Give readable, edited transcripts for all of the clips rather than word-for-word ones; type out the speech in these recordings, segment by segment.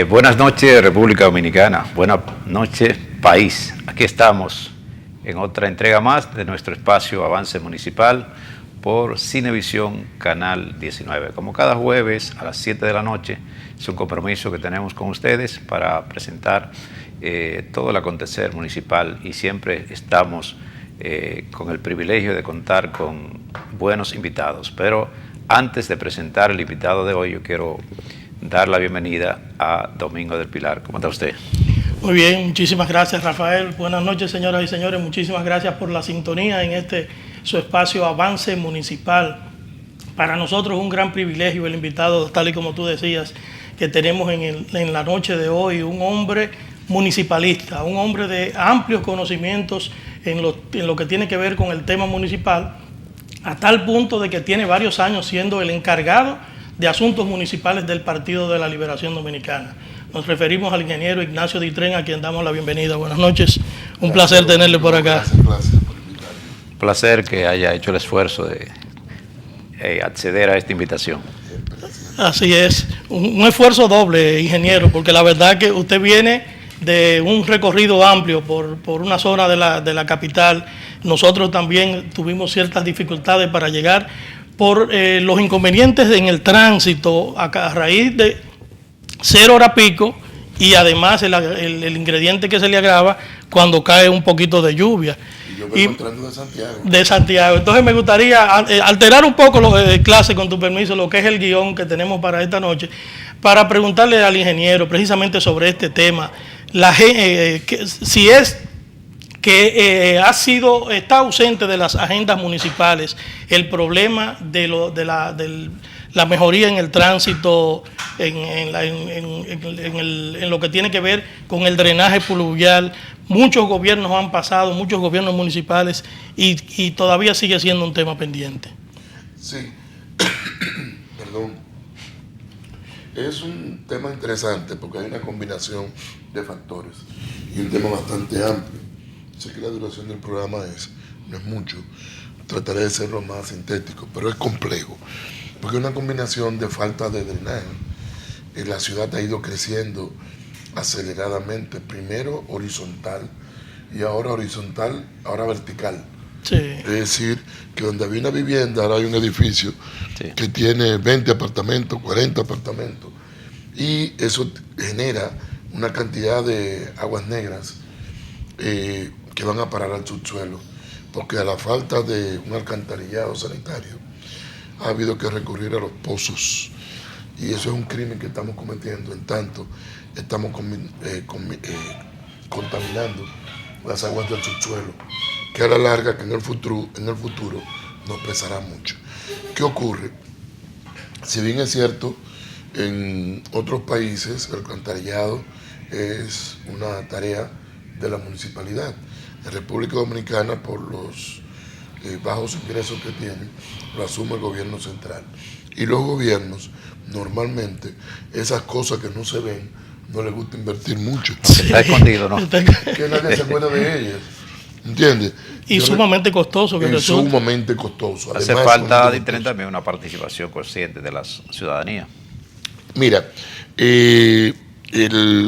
Buenas noches, República Dominicana. Buenas noches, país. Aquí estamos en otra entrega más de nuestro espacio Avance Municipal por Cinevisión Canal 19. Como cada jueves a las 7 de la noche, es un compromiso que tenemos con ustedes para presentar todo el acontecer municipal y siempre estamos con el privilegio de contar con buenos invitados. Pero antes de presentar el invitado de hoy, yo quiero dar la bienvenida a Domingo del Pilar. ¿Cómo está usted? Muy bien, muchísimas gracias, Rafael. Buenas noches, señoras y señores. Muchísimas gracias por la sintonía en su espacio Avance Municipal. Para nosotros es un gran privilegio el invitado, tal y como tú decías, que tenemos en la noche de hoy, un hombre municipalista, un hombre de amplios conocimientos en lo que tiene que ver con el tema municipal, a tal punto de que tiene varios años siendo el encargado de Asuntos Municipales del Partido de la Liberación Dominicana. Nos referimos al ingeniero Ignacio Ditren, a quien damos la bienvenida. Buenas noches, un placer tenerle por acá. Gracias por invitarme. Un placer que haya hecho el esfuerzo de acceder a esta invitación. Así es, un esfuerzo doble, ingeniero, porque la verdad que usted viene de un recorrido amplio por una zona de la capital. Nosotros también tuvimos ciertas dificultades para llegar por los inconvenientes en el tránsito a raíz de 0 horas pico y además el ingrediente que se le agrava cuando cae un poquito de lluvia. Y yo vengo entrando de Santiago. De Santiago. Entonces me gustaría alterar un poco clase, con tu permiso, lo que es el guión que tenemos para esta noche, para preguntarle al ingeniero precisamente sobre este tema, si es que está ausente de las agendas municipales el problema de la mejoría en el tránsito, en lo que tiene que ver con el drenaje pluvial. Muchos gobiernos han pasado, muchos gobiernos municipales, y todavía sigue siendo un tema pendiente. Sí, perdón. Es un tema interesante porque hay una combinación de factores y un tema bastante amplio. Sé que la duración del programa no es mucho, trataré de ser lo más sintético, pero es complejo, porque es una combinación de falta de drenaje. La ciudad ha ido creciendo aceleradamente, primero horizontal y ahora horizontal, ahora vertical. Sí. Es decir, que donde había una vivienda, ahora hay un edificio que tiene 20 apartamentos, 40 apartamentos, y eso genera una cantidad de aguas negras que van a parar al subsuelo, porque a la falta de un alcantarillado sanitario ha habido que recurrir a los pozos, y eso es un crimen que estamos cometiendo, en tanto estamos contaminando las aguas del subsuelo, que a la larga, que en el futuro nos pesará mucho. ¿Qué ocurre? Si bien es cierto, en otros países el alcantarillado es una tarea de la municipalidad. En República Dominicana, por los bajos ingresos que tiene, lo asume el gobierno central. Y los gobiernos, normalmente, esas cosas que no se ven, no les gusta invertir mucho. Sí. Está escondido, ¿no? Que nadie se acuerda de ellas. ¿Entiendes? Y sumamente costoso. Sumamente costoso. Hace falta también una participación consciente de la ciudadanía. Mira, el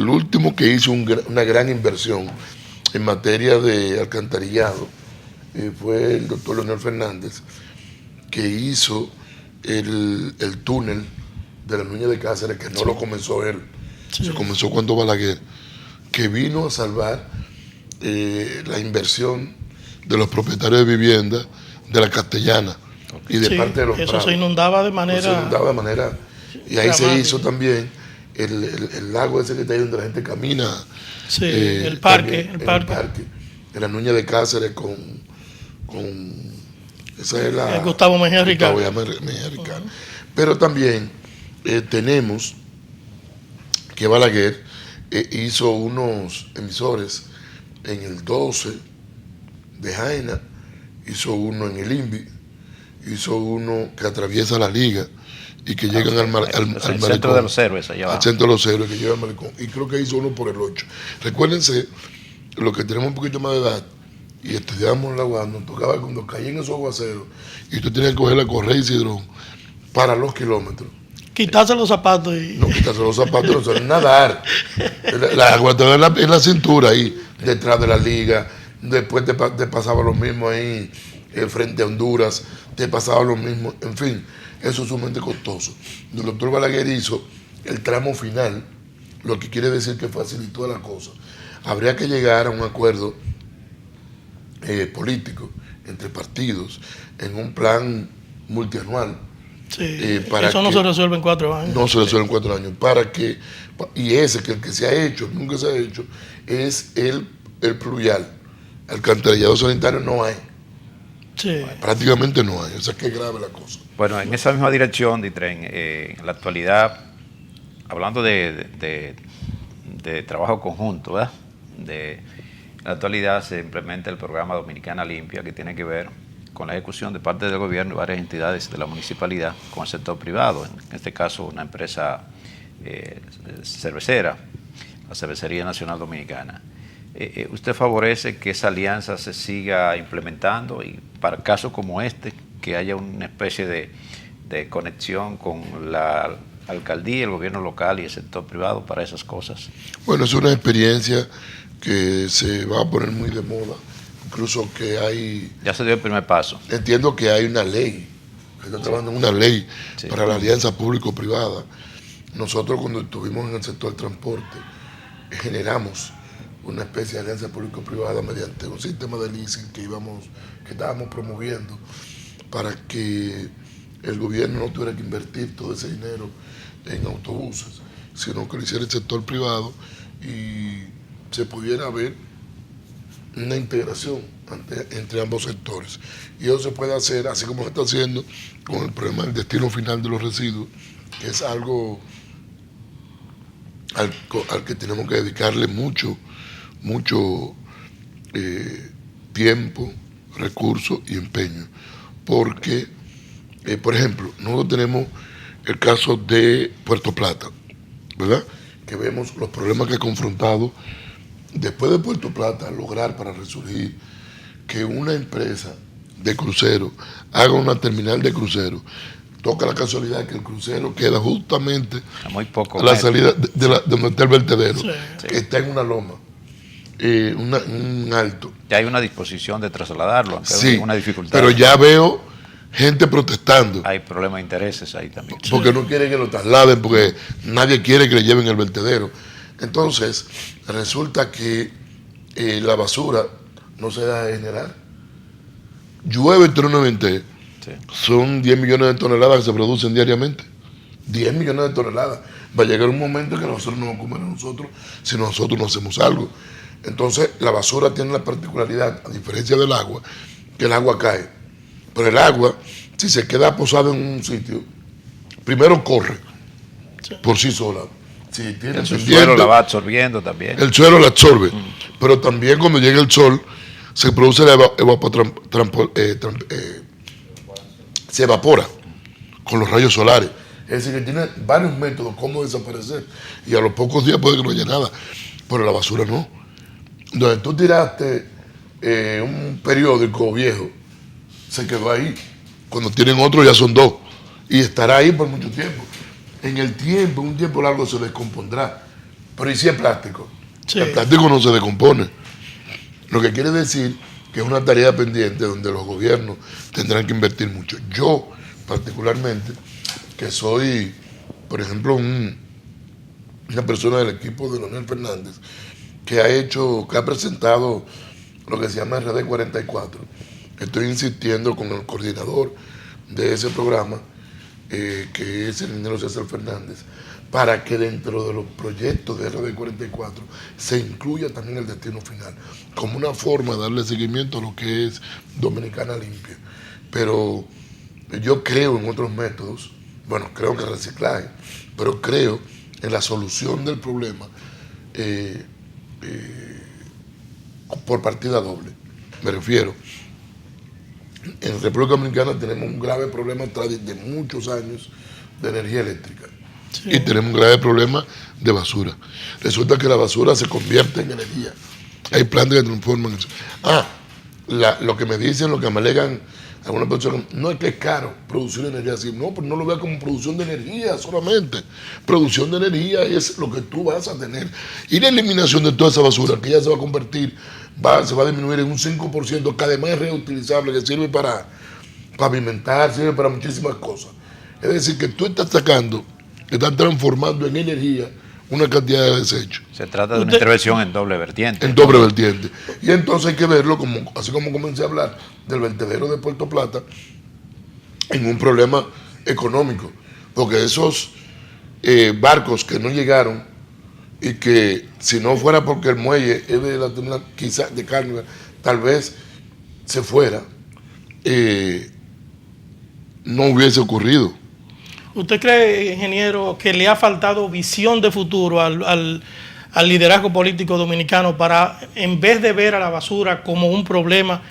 último que hizo una gran inversión en materia de alcantarillado fue el doctor Leonel Fernández, que hizo el túnel de la Núñez de Cáceres, que no lo comenzó él, se comenzó cuando Balaguer, que vino a salvar la inversión de los propietarios de vivienda de la Castellana y de parte de los eso Prados. Se inundaba de manera... Y ahí se hizo también el lago ese que está ahí donde la gente camina. Sí, el parque. De la Núñez de Cáceres con esa es la... Gustavo Mejía Ricard. Pero también tenemos que Balaguer hizo unos emisores en el 12 de Jaina, hizo uno en el INVI, hizo uno que atraviesa la Liga y que llegan al malecón. Centro de los Héroes, allá abajo. Al Centro de los Héroes, que llega al malecón. Y creo que hizo uno por el 8. Recuérdense, los que tenemos un poquito más de edad y estudiamos la UAS, nos tocaba cuando caían esos aguaceros y tú tenías que coger la correa y Cidrón para los kilómetros. Quitarse los zapatos y... No, quitarse los zapatos, no saben nadar. La agua estaba en la cintura ahí, detrás de la liga. Después te pasaba lo mismo ahí frente a Honduras, te pasaba lo mismo. En fin, eso es sumamente costoso. El doctor Balaguer hizo el tramo final, lo que quiere decir que facilitó la cosa. Habría que llegar a un acuerdo político entre partidos en un plan multianual. Sí, eso no se resuelve en 4 años. No se resuelve en 4 años. Y ese que el que se ha hecho, nunca se ha hecho, es el pluvial. Alcantarillado sanitario no hay. Sí. Prácticamente no hay. O sea, que es grave la cosa. Bueno, en esa misma dirección, Ditren, en la actualidad, hablando de trabajo conjunto, ¿verdad? En la actualidad se implementa el programa Dominicana Limpia, que tiene que ver con la ejecución de parte del gobierno y varias entidades de la municipalidad con el sector privado, en este caso una empresa cervecera, la Cervecería Nacional Dominicana. ¿Usted favorece que esa alianza se siga implementando y para casos como este, que haya una especie de conexión con la alcaldía, el gobierno local y el sector privado para esas cosas? Bueno, es una experiencia que se va a poner muy de moda. Incluso que hay... Ya se dio el primer paso. Entiendo que hay una ley, que está trabajando en una ley para la alianza público-privada. Nosotros cuando estuvimos en el sector del transporte generamos una especie de alianza público-privada mediante un sistema de leasing que estábamos promoviendo para que el gobierno no tuviera que invertir todo ese dinero en autobuses, sino que lo hiciera el sector privado y se pudiera ver una integración entre ambos sectores. Y eso se puede hacer, así como se está haciendo con el problema del destino final de los residuos, que es algo al que tenemos que dedicarle mucho tiempo, recursos y empeño. Porque, por ejemplo, nosotros tenemos el caso de Puerto Plata, ¿verdad? Que vemos los problemas que ha confrontado después de Puerto Plata, lograr para resurgir que una empresa de crucero haga una terminal de crucero. Toca la casualidad que el crucero queda justamente a la salida de donde está el vertedero, que está en una loma, un alto. Ya hay una disposición de trasladarlo, aunque sí, hay una dificultad. Pero ya veo gente protestando. Hay problemas de intereses ahí también. Porque no quieren que lo trasladen, porque nadie quiere que le lleven el vertedero. Entonces, resulta que la basura no se da a generar. Llueve eternamente. Sí. Son 10 millones de toneladas que se producen diariamente. 10 millones de toneladas. Va a llegar un momento que nosotros no vamos a comer a nosotros si nosotros no hacemos algo. Entonces, la basura tiene la particularidad, a diferencia del agua, que el agua cae. Pero el agua, si se queda posada en un sitio, primero corre por sí sola. Si tiene el suelo la va absorbiendo también. El suelo la absorbe. Pero también cuando llega el sol, se produce se evapora con los rayos solares. Es decir, que tiene varios métodos cómo desaparecer. Y a los pocos días puede que no haya nada. Pero la basura no. Donde tú tiraste un periódico viejo, se quedó ahí. Cuando tienen otro ya son 2. Y estará ahí por mucho tiempo. En el tiempo, un tiempo largo se descompondrá. Pero ¿y si es plástico? Sí. El plástico no se descompone. Lo que quiere decir que es una tarea pendiente donde los gobiernos tendrán que invertir mucho. Yo, particularmente, que soy, por ejemplo, una persona del equipo de Leonel Fernández, que ha presentado lo que se llama RD 44. Estoy insistiendo con el coordinador de ese programa, que es el ingeniero César Fernández, para que dentro de los proyectos de RD 44 se incluya también el destino final, como una forma de darle seguimiento a lo que es Dominicana Limpia. Pero yo creo en otros métodos, bueno, creo que reciclaje, pero creo en la solución del problema por partida doble. Me refiero, en República Dominicana tenemos un grave problema de muchos años de energía eléctrica. Sí. Y tenemos un grave problema de basura. Resulta que la basura se convierte en energía. Hay plantas que transforman eso. Lo que me dicen, lo que me alegan Algunas personas, no es que es caro producir energía así, no, pero no lo vea como producción de energía solamente. Producción de energía es lo que tú vas a tener. Y la eliminación de toda esa basura, que ya se va a convertir, se va a disminuir en un 5%, que además es reutilizable, que sirve para pavimentar, sirve para muchísimas cosas. Es decir, que tú estás sacando, estás transformando en energía una cantidad de desechos. Se trata de una intervención en doble vertiente. En doble vertiente. Y entonces hay que verlo, como, así como comencé a hablar del vertedero de Puerto Plata, en un problema económico. Porque esos barcos que no llegaron y que si no fuera porque el muelle es de la terminal, quizás de carga, tal vez se fuera, no hubiese ocurrido. ¿Usted cree, ingeniero, que le ha faltado visión de futuro al liderazgo político dominicano para, en vez de ver a la basura como un problema,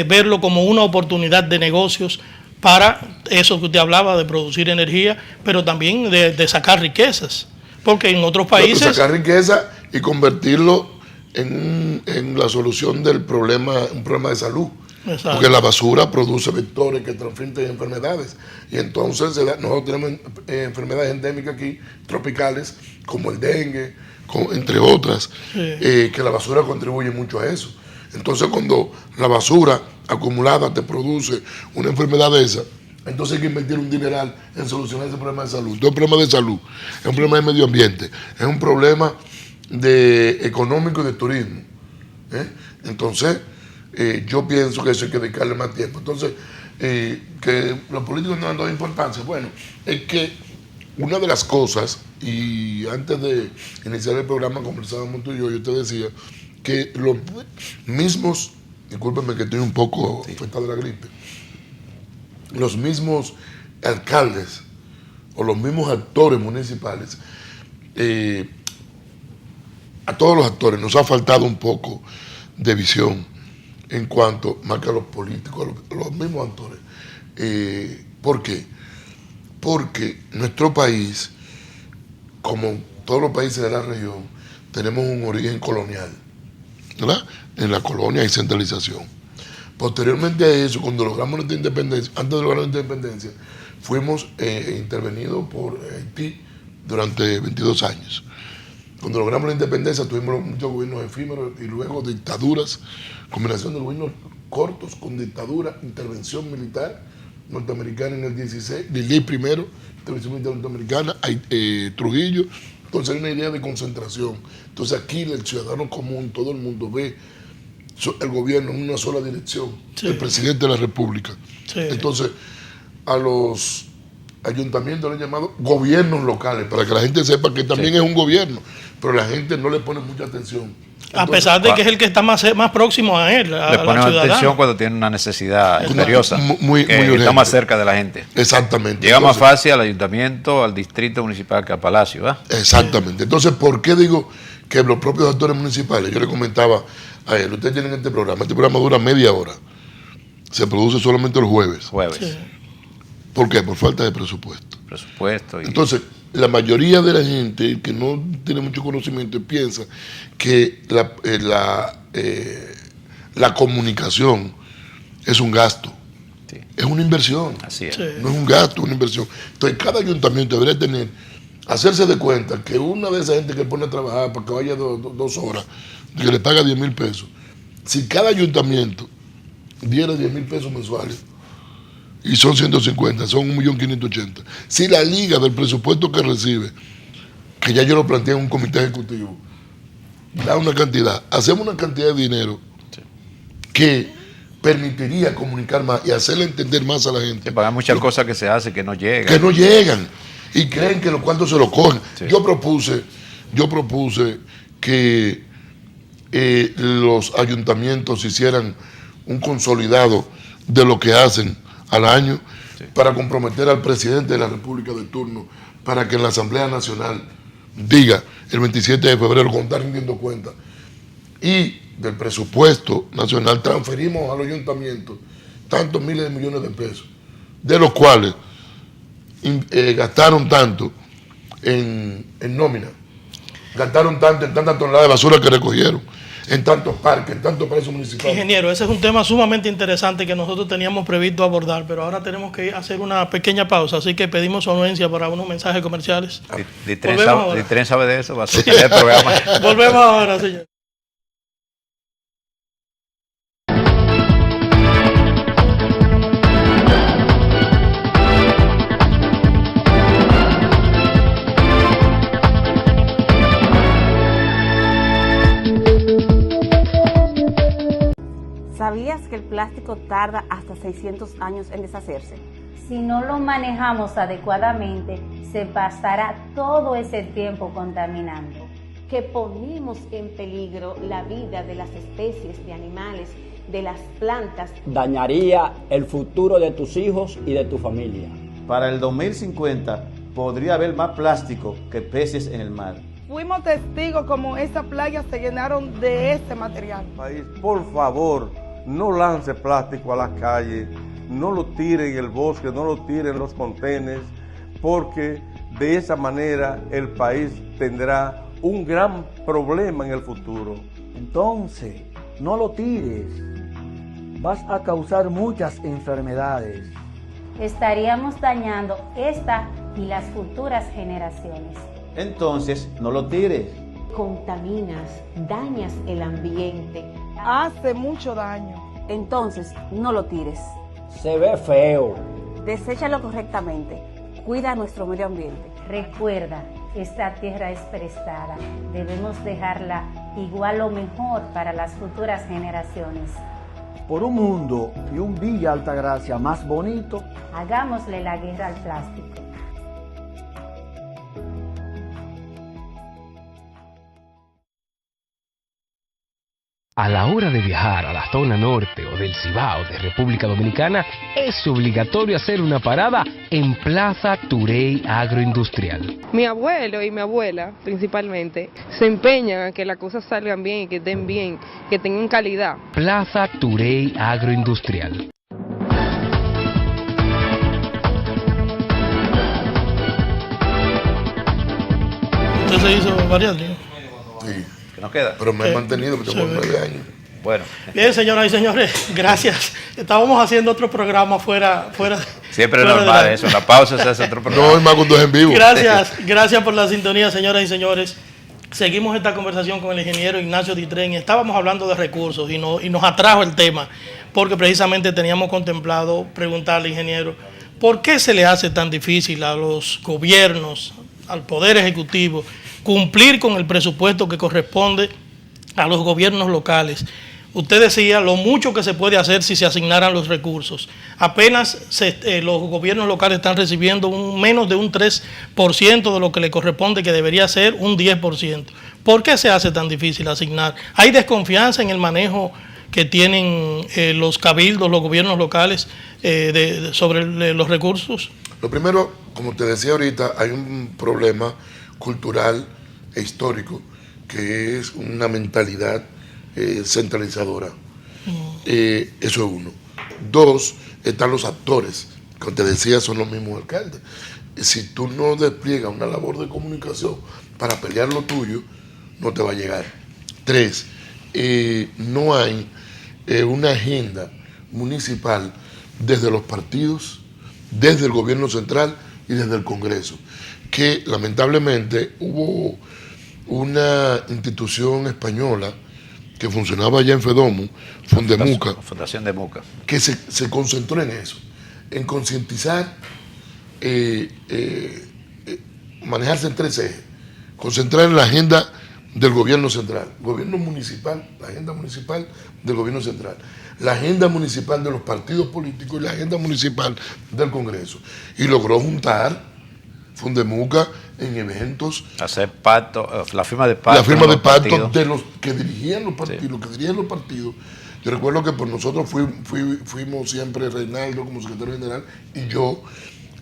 verlo como una oportunidad de negocios para eso que usted hablaba, de producir energía, pero también de sacar riquezas? Porque en otros países... Sacar riqueza y convertirlo en la solución del problema, un problema de salud. Exacto. Porque la basura produce vectores que transmiten enfermedades. Y entonces nosotros tenemos enfermedades endémicas aquí, tropicales, como el dengue, entre otras, que la basura contribuye mucho a eso. Entonces cuando la basura acumulada te produce una enfermedad de esa, entonces hay que invertir un dineral en solucionar ese problema de salud. Entonces, un problema de salud, es un problema de medio ambiente, es un problema económico y de turismo. Entonces, yo pienso que eso hay que dedicarle más tiempo. Entonces, que los políticos no han dado importancia. Bueno, es que una de las cosas, y antes de iniciar el programa conversábamos tú y yo te decía que los mismos, discúlpenme que estoy un poco afectado de la gripe, los mismos alcaldes o los mismos actores municipales, a todos los actores nos ha faltado un poco de visión en cuanto, más que a los políticos, a los mismos actores. ¿Por qué? Porque nuestro país, como todos los países de la región, tenemos un origen colonial, ¿verdad? En la colonia hay centralización. Posteriormente a eso, cuando logramos nuestra independencia, antes de lograr nuestra independencia, fuimos intervenidos por Haití durante 22 años. Cuando logramos la independencia tuvimos muchos gobiernos efímeros y luego dictaduras, combinación de gobiernos cortos con dictadura, intervención militar norteamericana en el 16, Lili primero, intervención militar norteamericana, Trujillo. Entonces hay una idea de concentración. Entonces aquí el ciudadano común, todo el mundo ve el gobierno en una sola dirección, el presidente de la República. Entonces a los ayuntamientos le han llamado gobiernos locales, para que la gente sepa que también es un gobierno, pero la gente no le pone mucha atención. Entonces, a pesar de que es el que está más próximo a él, le pone atención cuando tiene una necesidad imperiosa, muy está más cerca de la gente. Exactamente. Llega más fácil al ayuntamiento, al distrito municipal que a Palacio, ¿verdad? Exactamente. Entonces, ¿por qué digo que los propios actores municipales? Yo le comentaba a él, ustedes tienen este programa dura media hora, se produce solamente los jueves. Sí. ¿Por qué? Por falta de presupuesto. Entonces, la mayoría de la gente que no tiene mucho conocimiento piensa que la comunicación es un gasto. Sí. Es una inversión. Así es. Sí. No es un gasto, es una inversión. Entonces, cada ayuntamiento debería hacerse de cuenta que una de esas gente que pone a trabajar para que vaya 2 horas, que le paga 10,000 pesos, si cada ayuntamiento diera 10,000 pesos mensuales, y son 150, son 1.580.000. Si la liga del presupuesto que recibe, que ya yo lo planteé en un comité ejecutivo, da una cantidad, hacemos una cantidad de dinero que permitiría comunicar más y hacerle entender más a la gente. Que pagan muchas cosas que se hacen que no llegan. Que no llegan y creen que los cuantos se lo cogen. Sí. Yo propuse que los ayuntamientos hicieran un consolidado de lo que hacen al año, para comprometer al presidente de la República de turno para que en la Asamblea Nacional diga el 27 de febrero, cuando está rindiendo cuenta, y del presupuesto nacional transferimos a los ayuntamientos tantos miles de millones de pesos, de los cuales gastaron tanto en nómina, gastaron tanto en tantas toneladas de basura que recogieron. en tantos parques, en tantos palacios municipales. Ingeniero, ese es un tema sumamente interesante que nosotros teníamos previsto abordar, pero ahora tenemos que hacer una pequeña pausa, así que pedimos su anuencia para unos mensajes comerciales. Ditren sabe de eso, va a sostener el programa. Volvemos ahora, señor. ¿Sabías que el plástico tarda hasta 600 años en deshacerse? Si no lo manejamos adecuadamente, se pasará todo ese tiempo contaminando. Que ponemos en peligro la vida de las especies de animales, de las plantas. Dañaría el futuro de tus hijos y de tu familia. Para el 2050 podría haber más plástico que peces en el mar. Fuimos testigos como esas playas se llenaron de este material. País, por favor, no lance plástico a la calle, no lo tire en el bosque, no lo tire en los contenes, porque de esa manera el país tendrá un gran problema en el futuro. Entonces, no lo tires. Vas a causar muchas enfermedades. Estaríamos dañando esta y las futuras generaciones. Entonces, no lo tires. Contaminas, dañas el ambiente. Hace mucho daño. Entonces, no lo tires. Se ve feo. Deséchalo correctamente. Cuida nuestro medio ambiente. Recuerda, esta tierra es prestada. Debemos dejarla igual o mejor para las futuras generaciones. Por un mundo y un Villa Altagracia más bonito, Hagámosle la guerra al plástico. A la hora de viajar a la zona norte o del Cibao de República Dominicana, es obligatorio hacer una parada en Plaza Turey Agroindustrial. Mi abuelo y mi abuela, principalmente, se empeñan a que las cosas salgan bien y que estén bien, que tengan calidad. Plaza Turey Agroindustrial. Usted se hizo bariátrico. Sí. ¿Qué nos queda? Pero me he mantenido porque tengo 9 años. Bueno. Bien, señoras y señores, gracias. Estábamos haciendo otro programa fuera. Siempre es normal eso, la pausa se hace otro programa. No, es más cuando es en vivo. Gracias por la sintonía, señoras y señores. Seguimos esta conversación con el ingeniero Ignacio Ditren y estábamos hablando de recursos y nos atrajo el tema porque precisamente teníamos contemplado preguntarle, ingeniero, ¿por qué se le hace tan difícil a los gobiernos, al Poder Ejecutivo, cumplir con el presupuesto que corresponde a los gobiernos locales? Usted decía lo mucho que se puede hacer si se asignaran los recursos. Apenas los gobiernos locales están recibiendo menos de un 3% de lo que le corresponde, que debería ser un 10%. ¿Por qué se hace tan difícil asignar? ¿Hay desconfianza en el manejo que tienen los cabildos, los gobiernos locales sobre los recursos? Lo primero, como te decía ahorita, hay un problema cultural e histórico que es una mentalidad centralizadora. Eso es uno. Dos, están los actores, como te decía, son los mismos alcaldes. Si tú no despliegas una labor de comunicación para pelear lo tuyo, no te va a llegar. Tres, no hay una agenda municipal desde los partidos, desde el gobierno central y desde el Congreso, que lamentablemente hubo una institución española que funcionaba allá en Fedomu, Fundemuca, Fundación de Muca, que se concentró en eso, en concientizar, manejarse en 3 ejes, concentrar en la agenda del gobierno central, gobierno municipal, la agenda municipal del gobierno central, la agenda municipal de los partidos políticos y la agenda municipal del Congreso. Y logró juntar Fundemuca en eventos. Hacer pacto, la firma de pacto. La firma de pacto partidos. de los que dirigían los partidos, Sí. los que dirigían los partidos. Yo recuerdo que por nosotros fuimos siempre Reinaldo como secretario general y yo,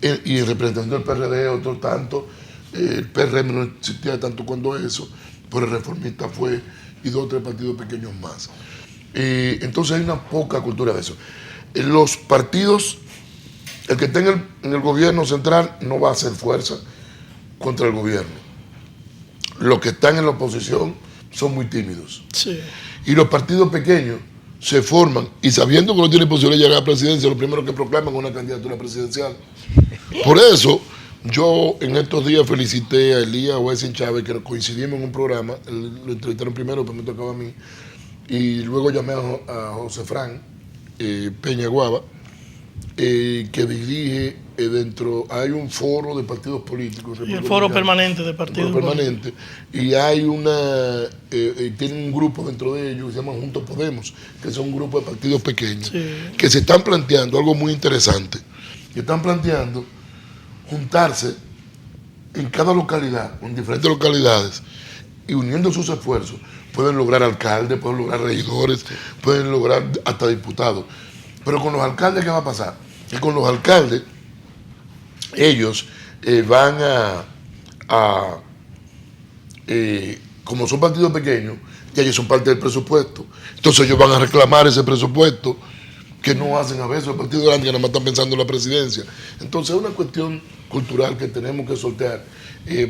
y representando el PRD, otro tanto. El PRM no existía tanto cuando eso, pero el Reformista fue, y 2 o 3 partidos pequeños más. Entonces hay una poca cultura de eso. Los partidos, el que esté en el gobierno central no va a hacer fuerza contra el gobierno. Los que están en la oposición son muy tímidos. Sí. Y los partidos pequeños se forman y sabiendo que no tienen posibilidad de llegar a la presidencia, lo primero que proclaman es una candidatura presidencial. Por eso, yo en estos días felicité a Elías Wessing Chávez, que coincidimos en un programa, lo entrevistaron primero, después me tocaba a mí, y luego llamé a José Fran Peña Guava, que dirige hay un foro de partidos políticos. Y el foro permanente de partidos políticos. Y hay tienen un grupo dentro de ellos que se llama Juntos Podemos, que son un grupo de partidos pequeños, que se están planteando algo muy interesante, que están planteando juntarse en cada localidad, en diferentes localidades, y uniendo sus esfuerzos, pueden lograr alcaldes, pueden lograr regidores, pueden lograr hasta diputados. Pero con los alcaldes, ¿qué va a pasar? Que con los alcaldes, ellos van como son partidos pequeños, ya ellos son parte del presupuesto. Entonces ellos van a reclamar ese presupuesto que no hacen a veces los partidos grandes que nada más están pensando en la presidencia. Entonces es una cuestión cultural que tenemos que sortear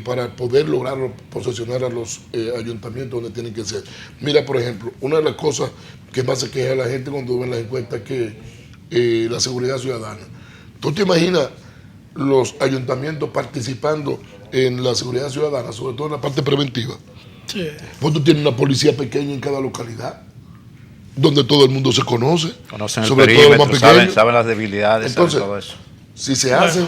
para poder lograr posesionar a los ayuntamientos donde tienen que ser. Mira, por ejemplo, una de las cosas que más se queja la gente cuando ven las encuestas es que la seguridad ciudadana. ¿Tú te imaginas los ayuntamientos participando en la seguridad ciudadana, sobre todo en la parte preventiva? Sí. Pues tú tienes una policía pequeña en cada localidad, donde todo el mundo se conoce. Conocen el sobre perímetro, todo los más pequeños. saben las debilidades, entonces, saben todo eso. Si se hacen,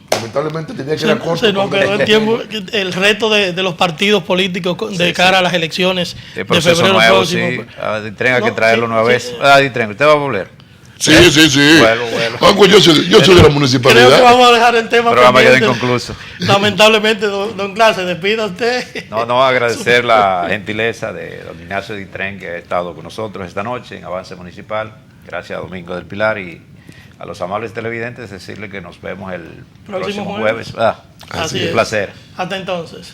lamentablemente tenía que ir a corto. Se nos quedó en tiempo el reto de los partidos políticos de cara a las elecciones de febrero nuevo, próximo. Sí. A Ditren hay que traerlo una vez. Ditren, ¿usted va a volver? Sí. Bueno. Yo soy de la municipalidad. Creo que vamos a dejar el tema. Pero vamos a quedar inconcluso. Lamentablemente, don Clase, despida usted. No, agradecer la gentileza de don Ignacio Ditren, que ha estado con nosotros esta noche en Avance Municipal. Gracias a Domingo del Pilar y a los amables televidentes decirle que nos vemos el próximo jueves. Así es. Un placer. Hasta entonces.